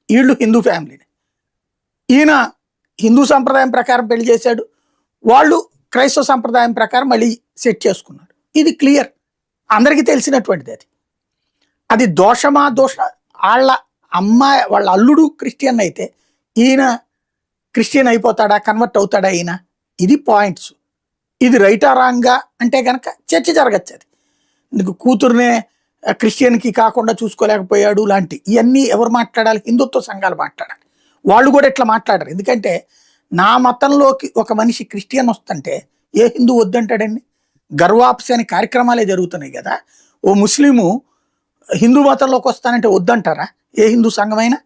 వీళ్ళు హిందూ ఫ్యామిలీని, ఈయన హిందూ సంప్రదాయం ప్రకారం పెళ్లి చేశాడు, వాళ్ళు క్రైస్తవ సంప్రదాయం ప్రకారం మళ్ళీ సెట్ చేసుకున్నాడు. ఇది క్లియర్, అందరికీ తెలిసినటువంటిది. అది దోషమా వాళ్ళ అమ్మాయి వాళ్ళ అల్లుడు క్రిస్టియన్ అయితే ఈయన క్రిస్టియన్ అయిపోతాడా, కన్వర్ట్ అవుతాడా ఈయన? ఇది పాయింట్స్. ఇది రైటా రాంగా అంటే కనుక చర్చ జరగచ్చు. అది నీకు కూతురునే క్రిస్టియన్కి కాకుండా చూసుకోలేకపోయాడు లాంటి ఇవన్నీ ఎవరు మాట్లాడాలి? హిందుత్వ సంఘాలు మాట్లాడాలి. వాళ్ళు కూడా ఇట్లా మాట్లాడరు. ఎందుకంటే నా మతంలోకి ఒక మనిషి క్రిస్టియన్ వస్తుంటే ఏ హిందూ వద్దంటాడండి? గర్వాప్సి అనే కార్యక్రమాలే జరుగుతున్నాయి కదా. ఓ ముస్లిము హిందూ మతంలోకి వస్తానంటే వద్దంటారా? ఏ హిందూ సంఘమైనా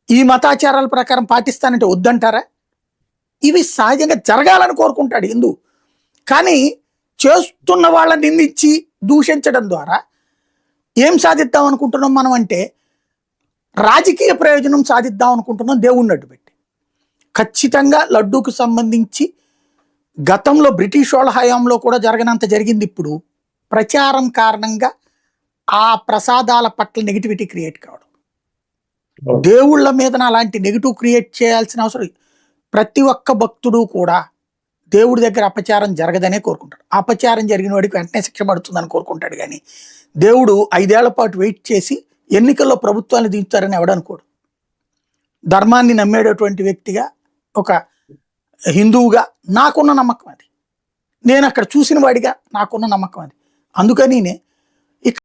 ఈ మతాచారాల ప్రకారం పాటిస్తానంటే వద్దంటారా? ఇవి సహజంగా జరగాలని కోరుకుంటాడు హిందూ. కానీ చేస్తున్న వాళ్ళని నిందించి దూషించడం ద్వారా ఏం సాధిద్దాం అనుకుంటున్నాం మనం అంటే రాజకీయ ప్రయోజనం సాధిద్దాం అనుకుంటున్నాం దేవుణ్ణి అడ్డు పెట్టి. ఖచ్చితంగా లడ్డూకు సంబంధించి గతంలో బ్రిటిష్ వాళ్ళ హయాంలో కూడా జరగనంత జరిగింది. ఇప్పుడు ప్రచారం కారణంగా ఆ ప్రసాదాల పట్ల నెగిటివిటీ క్రియేట్ కావడం, దేవుళ్ళ మీద అలాంటి నెగిటివ్ క్రియేట్ చేయాల్సిన అవసరం. ప్రతి ఒక్క భక్తుడు కూడా దేవుడి దగ్గర అపచారం జరగదనే కోరుకుంటాడు. అపచారం జరిగిన వాడికి వెంటనే శిక్ష పడుతుందని కోరుకుంటాడు. కానీ దేవుడు 5 ఏళ్ల పాటు వెయిట్ చేసి ఎన్నికల్లో ప్రభుత్వాన్ని దించుతారని ఎవడనుకోడు. ధర్మాన్ని నమ్మేటటువంటి వ్యక్తిగా, ఒక హిందువుగా నాకున్న నమ్మకం అది. నేను అక్కడ చూసిన వాడిగా నాకున్న నమ్మకం అది. అందుకని